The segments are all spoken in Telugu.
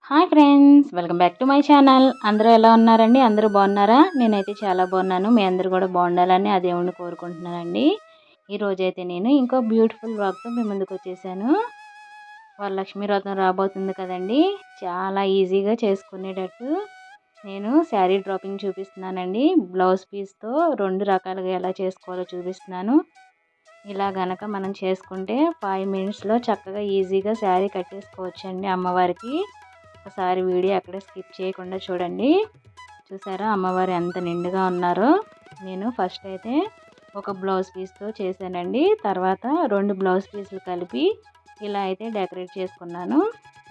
Hi friends, welcome back to my channel. అందరూ ఎలా ఉన్నారండి? అందరూ బాగున్నారా? నేనైతే చాలా బాగున్నాను. మీ అందరూ కూడా బాగుండాలని ఆ దేవుణ్ణి కోరుకుంటున్నానండి. ఈరోజైతే నేను ఇంకో బ్యూటిఫుల్ వ్లాగ్తో మీ ముందుకు వచ్చేసాను. వరలక్ష్మి వ్రతం రాబోతుంది కదండి. చాలా ఈజీగా చేసుకునేటట్టు నేను శారీ డ్రాపింగ్ చూపిస్తున్నానండి. బ్లౌజ్ పీస్తో 2 రకాలుగా ఎలా చేసుకోవాలో చూపిస్తున్నాను. ఇలా గనక మనం చేసుకుంటే 5 మినిట్స్లో చక్కగా ఈజీగా శారీ కట్టేసుకోవచ్చండి అమ్మవారికి. ఒకసారి వీడియో అక్కడే స్కిప్ చేయకుండా చూడండి. చూసారా అమ్మవారు ఎంత నిండుగా ఉన్నారో. నేను ఫస్ట్ అయితే ఒక బ్లౌజ్ పీస్తో చేశానండి. తర్వాత 2 బ్లౌజ్ పీసులు కలిపి ఇలా అయితే డెకరేట్ చేసుకున్నాను.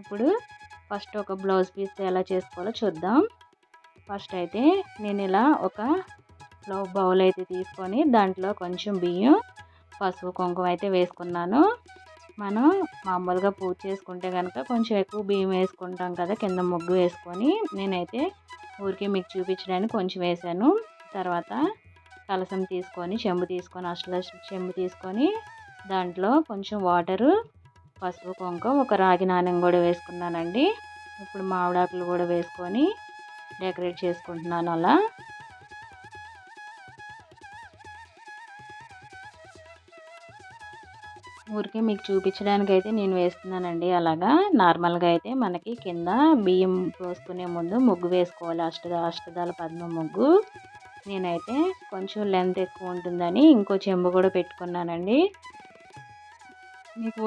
ఇప్పుడు ఫస్ట్ ఒక బ్లౌజ్ పీస్తో ఎలా చేసుకోవాలో చూద్దాం. ఫస్ట్ అయితే నేను ఇలా ఒక బౌల్ అయితే తీసుకొని దాంట్లో కొంచెం బియ్యం, పసుపు, కుంకుమ అయితే వేసుకున్నాను. మనం మామూలుగా పూజ చేసుకుంటే కనుక కొంచెం ఎక్కువ బియ్యం వేసుకుంటాం కదా, కింద ముగ్గు వేసుకొని. నేనైతే ఊరికే మీకు చూపించడానికి కొంచెం వేసాను. తర్వాత కలసం తీసుకొని చెంబు తీసుకొని అసలు చెంబు తీసుకొని దాంట్లో కొంచెం వాటరు, పసుపు, కుంకుమ, ఒక రాగి నాణెం కూడా వేసుకున్నానండి. ఇప్పుడు మామిడాకులు కూడా వేసుకొని డెకరేట్ చేసుకుంటున్నాను. అలా ఊరికే మీకు చూపించడానికి అయితే నేను వేస్తున్నానండి. అలాగా నార్మల్గా అయితే మనకి కింద బియ్యం పోసుకునే ముందు ముగ్గు వేసుకోవాలి. అష్టదళ పద్మ ముగ్గు. నేనైతే కొంచెం లెంత్ ఎక్కువ ఉంటుందని ఇంకో చెంబు కూడా పెట్టుకున్నానండి. మీకు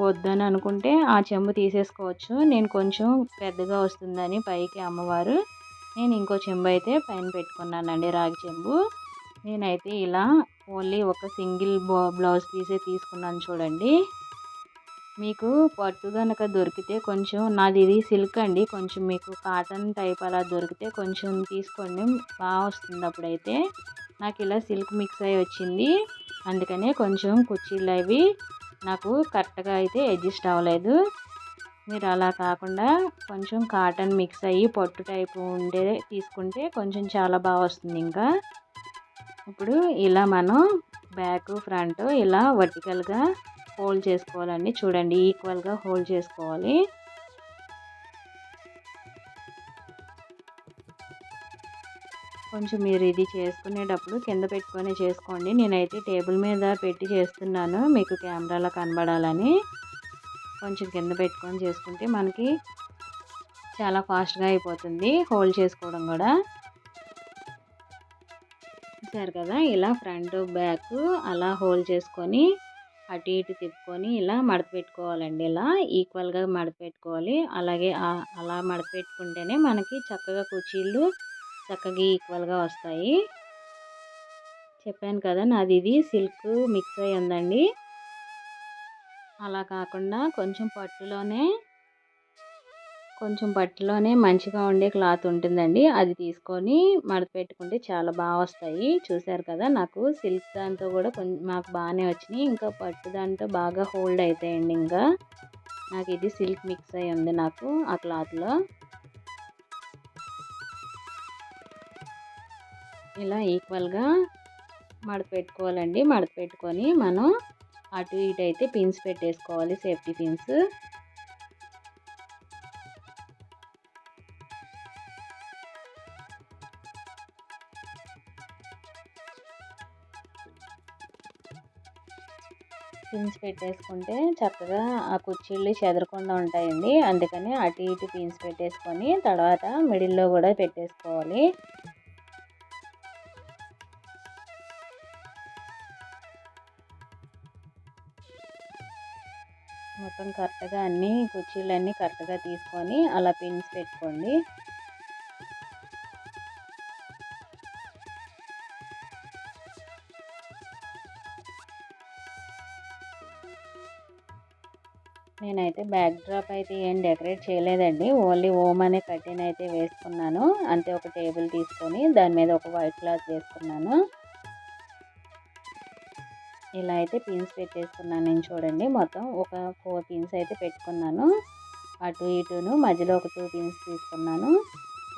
వద్దని అనుకుంటే ఆ చెంబు తీసేసుకోవచ్చు. నేను కొంచెం పెద్దగా వస్తుందని పైకి అమ్మవారు, నేను ఇంకో చెంబు అయితే పైన పెట్టుకున్నానండి, రాగి చెంబు. నేనైతే ఇలా ఓన్లీ ఒక సింగిల్ బ్లౌజ్ పీసే తీసుకున్నాను చూడండి. మీకు పట్టు కనుక దొరికితే కొంచెం, నాది ఇది సిల్క్ అండి, కొంచెం మీకు కాటన్ టైప్ అలా దొరికితే కొంచెం తీసుకోండి, బాగా వస్తుంది. అప్పుడైతే నాకు ఇలా సిల్క్ మిక్స్ అయ్యి వచ్చింది, అందుకనే కొంచెం కుర్చీలు అవి నాకు కరెక్ట్గా అయితే అడ్జస్ట్ అవ్వలేదు. మీరు అలా కాకుండా కొంచెం కాటన్ మిక్స్ అయ్యి పట్టు టైపు ఉండే తీసుకుంటే కొంచెం చాలా బాగా వస్తుంది. ఇంకా ఇప్పుడు ఇలా మనం బ్యాక్ ఫ్రంట్ ఇలా వర్టికల్గా హోల్డ్ చేసుకోవాలండి. చూడండి, ఈక్వల్గా హోల్డ్ చేసుకోవాలి. కొంచెం మీరు ఇది చేసుకునేటప్పుడు కింద పెట్టుకొని చేసుకోండి. నేనైతే టేబుల్ మీద పెట్టి చేస్తున్నాను, మీకు కెమెరాలో కనబడాలని. కొంచెం కింద పెట్టుకొని చేసుకుంటే మనకి చాలా ఫాస్ట్గా అయిపోతుంది హోల్డ్ చేసుకోవడం కూడా. చూసారు కదా, ఇలా ఫ్రంట్ బ్యాక్ అలా హోల్డ్ చేసుకొని అటు ఇటు తిప్పుకొని ఇలా మడత పెట్టుకోవాలండి. ఇలా ఈక్వల్గా మడత పెట్టుకోవాలి. అలాగే అలా మడత పెట్టుకుంటేనే మనకి చక్కగా కుర్చీలు చక్కగా ఈక్వల్గా వస్తాయి. చెప్పాను కదా, నాది ఇది సిల్క్ మిక్స్ అయ్యి ఉందండి. అలా కాకుండా కొంచెం పట్టులోనే మంచిగా ఉండే క్లాత్ ఉంటుందండి, అది తీసుకొని మడత పెట్టుకుంటే చాలా బాగా వస్తాయి. చూసారు కదా, నాకు సిల్క్ దాంతో కూడా మాకు బాగానే వచ్చినాయి. ఇంకా పట్టు దాంతో బాగా హోల్డ్ అవుతాయండి. ఇంకా నాకు ఇది సిల్క్ మిక్స్ అయ్యి ఉంది నాకు ఆ క్లాత్లో. ఇలా ఈక్వల్గా మడత పెట్టుకోవాలండి. మడత పెట్టుకొని మనం అటు ఇటు అయితే పిన్స్ పెట్టేసుకోవాలి, సేఫ్టీ పిన్స్. పిన్స్ పెట్టేసుకుంటే చక్కగా ఆ కుర్చీలు చెదరకుండా ఉంటాయండి. అందుకని అటు ఇటు పిన్స్ పెట్టేసుకొని తర్వాత మిడిల్లో కూడా పెట్టేసుకోవాలి. మొత్తం కరెక్ట్గా అన్ని కుర్చీలన్నీ కరెక్ట్గా తీసుకొని అలా పిన్స్ పెట్టుకోండి. నేనైతే బ్యాక్ డ్రాప్ అయితే ఏం డెకరేట్ చేయలేదండి, ఓన్లీ ఓం అనే కర్టెన్ అయితే వేసుకున్నాను అంతే. ఒక టేబుల్ తీసుకొని దాని మీద ఒక వైట్ క్లాత్ వేసుకున్నాను. ఇలా అయితే పిన్స్ పెట్టేసుకున్నాను నేను. చూడండి, మొత్తం ఒక 4 పిన్స్ అయితే పెట్టుకున్నాను. అటు ఇటును మధ్యలో ఒక 2 పిన్స్ తీసుకున్నాను.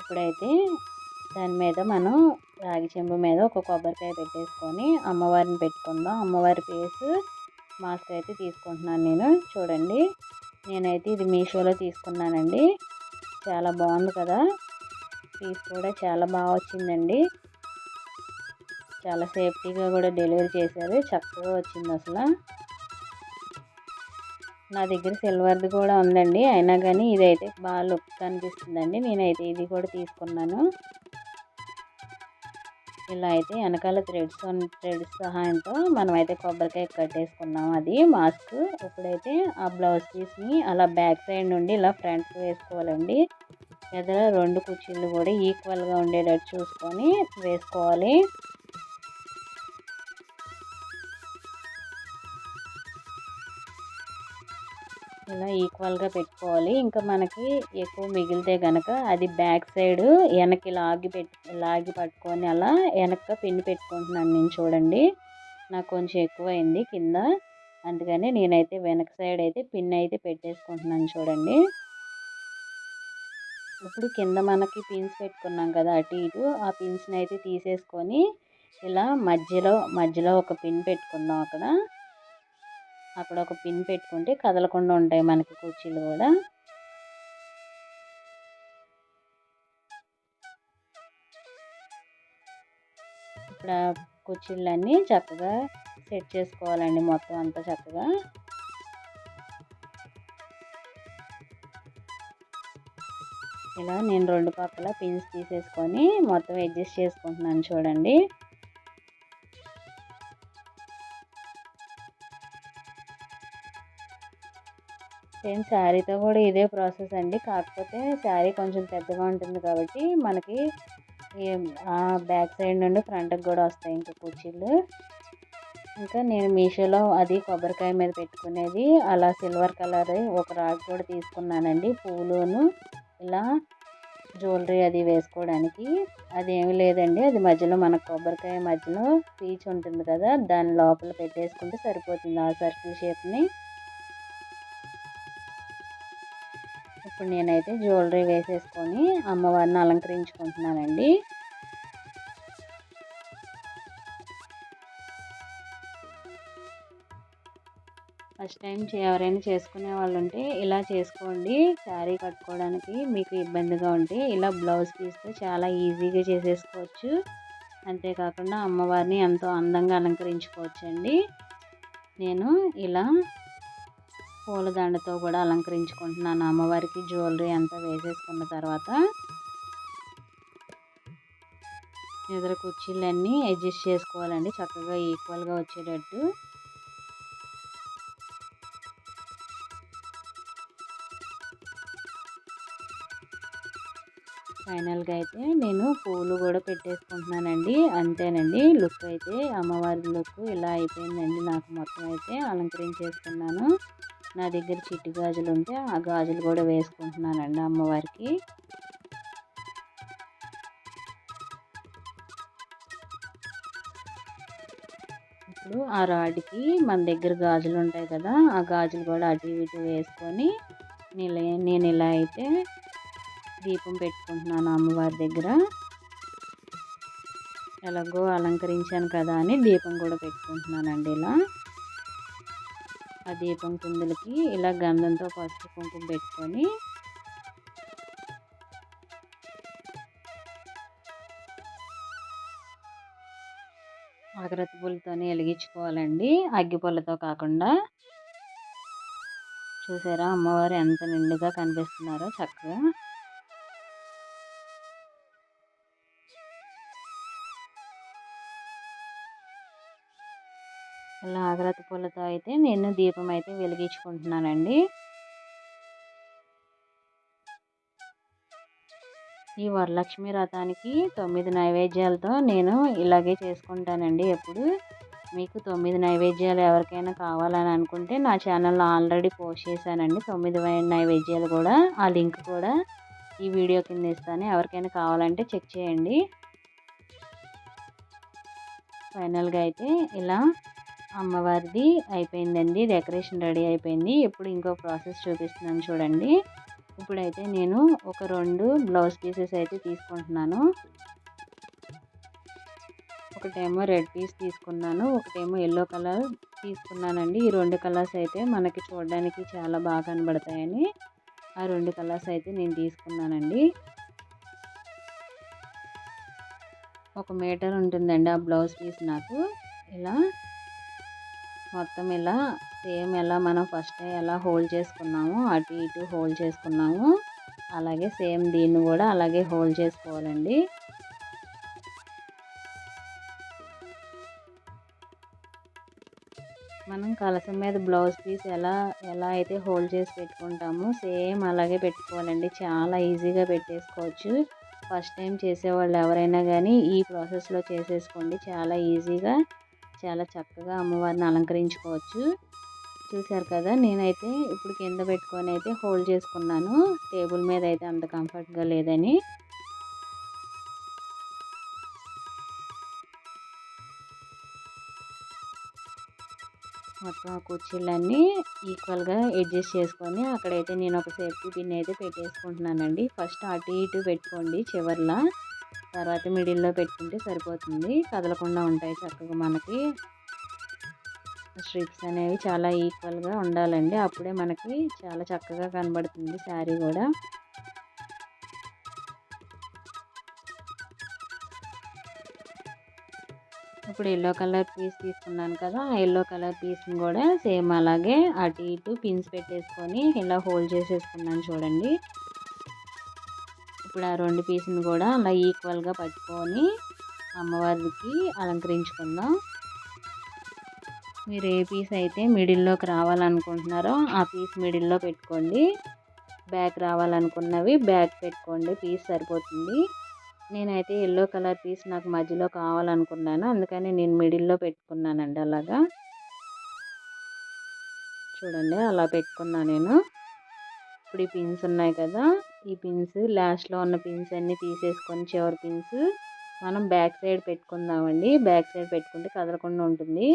ఇప్పుడైతే దాని మీద మనం రాగి చెంబు మీద ఒక కొబ్బరికాయ పెట్టేసుకొని అమ్మవారిని పెట్టుకుందాం. అమ్మవారి ఫేస్ మాస్క్ అయితే తీసుకుంటున్నాను నేను. చూడండి, నేనైతే ఇది మీషోలో తీసుకున్నానండి. చాలా బాగుంది కదా. పీస్ కూడా చాలా బాగా వచ్చిందండి. చాలా సేఫ్టీగా కూడా డెలివరీ చేశారు. చక్కగా వచ్చింది అసలు. నా దగ్గర సిల్వర్ది కూడా ఉందండి, అయినా కానీ ఇదైతే బాగా లుక్ కనిపిస్తుందండి. నేనైతే ఇది కూడా తీసుకున్నాను. ఇలా అయితే వెనకాల థ్రెడ్స్ సహాయంతో మనమైతే కొబ్బరికాయ కట్టేసుకున్నాం. అది మాస్క్. ఇప్పుడైతే ఆ బ్లౌజ్ పీస్ని అలా బ్యాక్ సైడ్ నుండి ఇలా ఫ్రంట్కి వేసుకోవాలండి. ఎదుర 2 కుర్చీలు కూడా ఈక్వల్గా ఉండేటట్టు చూసుకొని వేసుకోవాలి. ఇలా ఈక్వల్గా పెట్టుకోవాలి. ఇంకా మనకి ఎక్కువ మిగిలితే కనుక అది బ్యాక్ సైడ్ వెనక్కి లాగి పట్టుకొని అలా వెనక్కి పిన్ పెట్టుకుంటున్నాను నేను. చూడండి, నాకు కొంచెం ఎక్కువైంది కింద, అందుకని నేనైతే వెనక సైడ్ అయితే పిన్ అయితే పెట్టేసుకుంటున్నాను. చూడండి, ఇప్పుడు కింద మనకి పిన్స్ పెట్టుకున్నాం కదా అటు ఇటు, ఆ పిన్స్ని అయితే తీసేసుకొని ఇలా మధ్యలో ఒక పిన్ పెట్టుకుందాం. అక్కడ ఒక పిన్ పెట్టుకుంటే కదలకుండా ఉంటాయి మనకి కుర్చీలు కూడా. ఇప్పుడు ఆ కుర్చీలన్నీ చక్కగా సెట్ చేసుకోవాలండి, మొత్తం అంతా చక్కగా. ఇలా నేను 2 పక్కల పిన్స్ తీసేసుకొని మొత్తం అడ్జస్ట్ చేసుకుంటున్నాను. చూడండి, సేమ్ శారీతో కూడా ఇదే ప్రాసెస్ అండి. కాకపోతే శారీ కొంచెం పెద్దగా ఉంటుంది కాబట్టి మనకి ఆ బ్యాక్ సైడ్ నుండి ఫ్రంట్కి కూడా వస్తాయి ఇంకా కుర్చీలు. ఇంకా నేను మీషోలో అది కొబ్బరికాయ మీద పెట్టుకునేది అలా సిల్వర్ కలర్ ఒక రాడ్ కూడా తీసుకున్నానండి. పూలును ఇలా జ్యువెలరీ అది వేసుకోవడానికి. అది ఏమి లేదండి, అది మధ్యలో మన కొబ్బరికాయ మధ్యలో పీచ్ ఉంటుంది కదా, దాని లోపల పెట్టేసుకుంటే సరిపోతుంది, ఆ సర్కిల్ షేప్ని. ఇప్పుడు నేనైతే జ్యువెలరీ వేసేసుకొని అమ్మవారిని అలంకరించుకుంటున్నానండి. ఫస్ట్ టైం ఎవరైనా చేసుకునే వాళ్ళు ఉంటే ఇలా చేసుకోండి. శారీ కట్టుకోవడానికి మీకు ఇబ్బందిగా ఉంటే ఇలా బ్లౌజ్ పీస్తో చాలా ఈజీగా చేసేసుకోవచ్చు. అంతేకాకుండా అమ్మవారిని ఎంతో అందంగా అలంకరించుకోవచ్చండి. నేను ఇలా పూలదండతో కూడా అలంకరించుకుంటున్నాను అమ్మవారికి. జ్యువెలరీ అంతా వేసేసుకున్న తర్వాత ఎదురు కుర్చీలన్నీ అడ్జస్ట్ చేసుకోవాలండి, చక్కగా ఈక్వల్గా వచ్చేటట్టు. ఫైనల్గా అయితే నేను పూలు కూడా పెట్టేసుకుంటున్నానండి. అంతేనండి, లుక్ అయితే అమ్మవారి లుక్ ఇలా అయిపోయిందండి. నాకు మొత్తం అయితే అలంకరించేసుకున్నాను. నా దగ్గర చిట్టి గాజులు ఉంటే ఆ గాజులు కూడా వేసుకుంటున్నానండి అమ్మవారికి. ఇప్పుడు ఆ రాడ్కి మన దగ్గర గాజులు ఉంటాయి కదా, ఆ గాజులు కూడా అటు ఇటు వేసుకొని నేను ఇలా అయితే దీపం పెట్టుకుంటున్నాను అమ్మవారి దగ్గర. ఎలాగో అలంకరించాను కదా అని దీపం కూడా పెట్టుకుంటున్నానండి. ఇలా ఆ దీపం కుందులకి ఇలా గంధంతో పసుపు కుంకుమ పెట్టుకొని అగరత్తి పుల్లతోనే వెలిగించుకోవాలండి, అగ్గిపుల్లతో కాకుండా. చూసారా అమ్మవారు ఎంత నిండుగా కనిపిస్తున్నారో చక్కగా. ఇలా అగరత్తి పుల్లతో అయితే నేను దీపం అయితే వెలిగించుకుంటున్నానండి. ఈ వరలక్ష్మి వ్రతానికి 9 నైవేద్యాలతో నేను ఇలాగే చేసుకుంటానండి ఎప్పుడు. మీకు 9 నైవేద్యాలు ఎవరికైనా కావాలని అనుకుంటే నా ఛానల్లో ఆల్రెడీ పోస్ట్ చేశానండి 9 నైవేద్యాలు కూడా. ఆ లింక్ కూడా ఈ వీడియో కింద ఇస్తాను, ఎవరికైనా కావాలంటే చెక్ చేయండి. ఫైనల్గా అయితే ఇలా అమ్మవారిది అయిపోయిందండి, డెకరేషన్ రెడీ అయిపోయింది. ఇప్పుడు ఇంకో ప్రాసెస్ చూపిస్తున్నాను చూడండి. ఇప్పుడైతే నేను ఒక 2 బ్లౌజ్ పీసెస్ అయితే తీసుకుంటున్నాను. ఒకటేమో రెడ్ పీస్ తీసుకున్నాను, ఒకటేమో ఎల్లో కలర్ తీసుకున్నానండి. ఈ 2 కలర్స్ అయితే మనకి చూడడానికి చాలా బాగా కనబడతాయని ఆ 2 కలర్స్ అయితే నేను తీసుకున్నానండి. 1 మీటర్ ఉంటుందండి ఆ బ్లౌజ్ పీస్ నాకు. ఇలా మొత్తం ఇలా సేమ్ ఎలా మనం ఫస్ట్ ఎలా హోల్డ్ చేసుకున్నామో అటు ఇటు హోల్డ్ చేసుకున్నాము, అలాగే సేమ్ దీన్ని కూడా అలాగే హోల్డ్ చేసుకోవాలండి. మనం కలసం మీద బ్లౌజ్ పీస్ ఎలా ఎలా అయితే హోల్డ్ చేసి పెట్టుకుంటామో సేమ్ అలాగే పెట్టుకోవాలండి. చాలా ఈజీగా పెట్టేసుకోవచ్చు. ఫస్ట్ టైం చేసేవాళ్ళు ఎవరైనా కానీ ఈ ప్రాసెస్లో చేసేసుకోండి. చాలా ఈజీగా చాలా చక్కగా అమ్మవారిని అలంకరించుకోవచ్చు. చూసారు కదా, నేనైతే ఇప్పుడు కింద పెట్టుకొని అయితే హోల్డ్ చేసుకున్నాను. టేబుల్ మీద అయితే అంత కంఫర్ట్గా లేదని. మొత్తం కుర్చీలన్నీ ఈక్వల్గా అడ్జస్ట్ చేసుకొని అక్కడైతే నేను ఒక సేఫ్టీ పిన్ అయితే పెట్టేసుకుంటున్నానండి. ఫస్ట్ అటు ఇటు పెట్టుకోండి చివర్లా, తర్వాత మిడిల్లో పెట్టుకుంటే సరిపోతుంది. కదలకుండా ఉంటాయి చక్కగా. మనకి స్ట్రిప్స్ అనేవి చాలా ఈక్వల్గా ఉండాలండి, అప్పుడే మనకి చాలా చక్కగా కనబడుతుంది శారీ కూడా. ఇప్పుడు ఎల్లో కలర్ పీస్ తీసుకున్నాను కదా, ఆ ఎల్లో కలర్ పీస్ని కూడా సేమ్ అలాగే అటు ఇటు పిన్స్ పెట్టేసుకొని ఇలా హోల్డ్ చేసేసుకున్నాను చూడండి. ఇప్పుడు ఆ 2 పీస్ని కూడా అలా ఈక్వల్గా పట్టుకొని అమ్మవారికి అలంకరించుకుందాం. మీరు ఏ పీస్ అయితే మిడిల్లోకి రావాలనుకుంటున్నారో ఆ పీస్ మిడిల్లో పెట్టుకోండి. బ్యాక్ రావాలనుకున్నవి బ్యాక్ పెట్టుకోండి, పీస్ సరిపోతుంది. నేనైతే ఎల్లో కలర్ పీస్ నాకు మధ్యలో కావాలనుకున్నాను, అందుకని నేను మిడిల్లో పెట్టుకున్నానండి. అలాగా చూడండి, అలా పెట్టుకున్నా నేను. ఇప్పుడు ఈ పిన్స్ ఉన్నాయి కదా, ఈ పిన్స్ లాస్ట్లో ఉన్న పిన్స్ అన్నీ తీసేసుకొని చివరి పిన్స్ మనం బ్యాక్ సైడ్ పెట్టుకుందామండి. బ్యాక్ సైడ్ పెట్టుకుంటే కదలకుండా ఉంటుంది.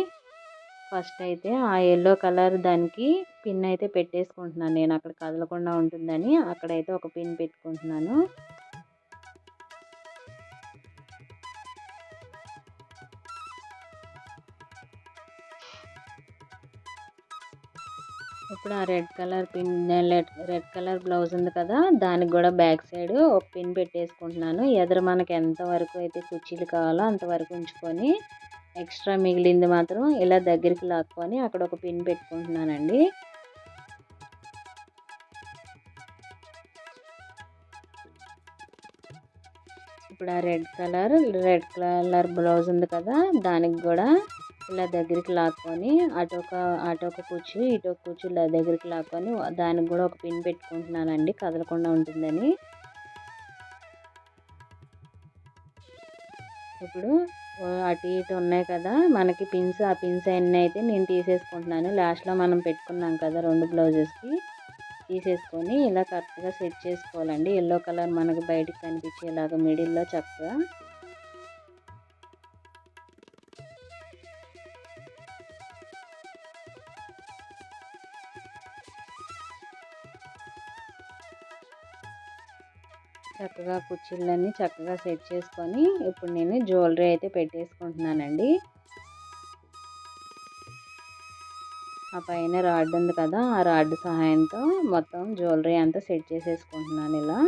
ఫస్ట్ అయితే ఆ ఎల్లో కలర్ దానికి పిన్ అయితే పెట్టేసుకుంటున్నాను నేను, అక్కడ కదలకుండా ఉంటుందని. అక్కడైతే ఒక పిన్ పెట్టుకుంటున్నాను. ఇప్పుడు ఆ red colour pin, red colour blouse ఉంది కదా, దానికి కూడా బ్యాక్ సైడ్ ఒక పిన్ పెట్టేసుకుంటున్నాను. ఎదురు మనకి ఎంతవరకు అయితే కుర్చీలు కావాలో అంతవరకు ఉంచుకొని ఎక్స్ట్రా మిగిలింది మాత్రం ఇలా దగ్గరికి లాక్కొని అక్కడ ఒక పిన్ పెట్టుకుంటున్నానండి. ఇప్పుడు ఆ రెడ్ కలర్ బ్లౌజ్ ఉంది కదా, దానికి కూడా ఇలా దగ్గరికి లాక్కొని అటొక కుచ్చు ఇటొక కుచ్చు ఇలా దగ్గరికి లాక్కొని దానికి కూడా ఒక పిన్ పెట్టుకుంటున్నానండి, కదలకుండా ఉంటుందని. ఇప్పుడు అటు ఇటు ఉన్నాయి కదా మనకి పిన్స్, ఆ పిన్స్ అన్నీ అయితే నేను తీసేసుకుంటున్నాను. లాస్ట్లో మనం పెట్టుకున్నాం కదా 2 బ్లౌజెస్కి, తీసేసుకొని ఇలా కరెక్ట్గా సెట్ చేసుకోవాలండి. ఎల్లో కలర్ మనకి బయటికి కనిపించేలాగా మిడిల్లో చక్కగా. చక్కగా కుర్చీలన్నీ చక్కగా సెట్ చేసుకొని ఇప్పుడు నేను జ్యువెలరీ అయితే పెట్టేసుకుంటున్నానండి. ఆ పైన రాడ్ ఉంది కదా, ఆ రాడ్ సహాయంతో మొత్తం జ్యువెలరీ అంతా సెట్ చేసేసుకుంటున్నాను ఇలా.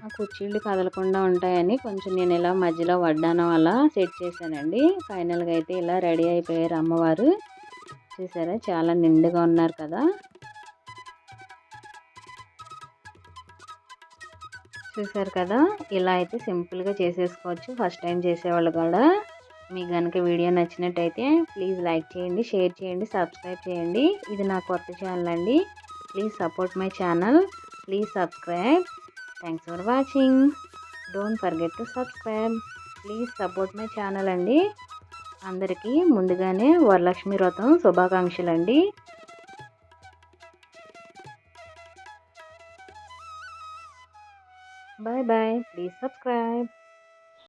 ఆ కుర్చీలు కదలకుండా ఉంటాయని కొంచెం నేను ఇలా మధ్యలో వడ్డానం అలా సెట్ చేశానండి. ఫైనల్గా అయితే ఇలా రెడీ అయిపోయారు అమ్మవారు. చూసారా, చాలా నిండుగా ఉన్నారు కదా. చూసారు కదా, ఇలా అయితే సింపుల్గా చేసేసుకోవచ్చు ఫస్ట్ టైం చేసేవాళ్ళు కూడా. మీకు కనుక వీడియో నచ్చినట్టయితే ప్లీజ్ లైక్ చేయండి, షేర్ చేయండి, సబ్స్క్రైబ్ చేయండి. ఇది నా కొత్త ఛానల్ అండి. Please support my channel. Please subscribe. Thanks for watching. Don't forget to subscribe. Please support my channel అండి. అందరికీ ముందుగానే వరలక్ష్మి వ్రతం శుభాకాంక్షలు అండి. Bye bye. Please subscribe.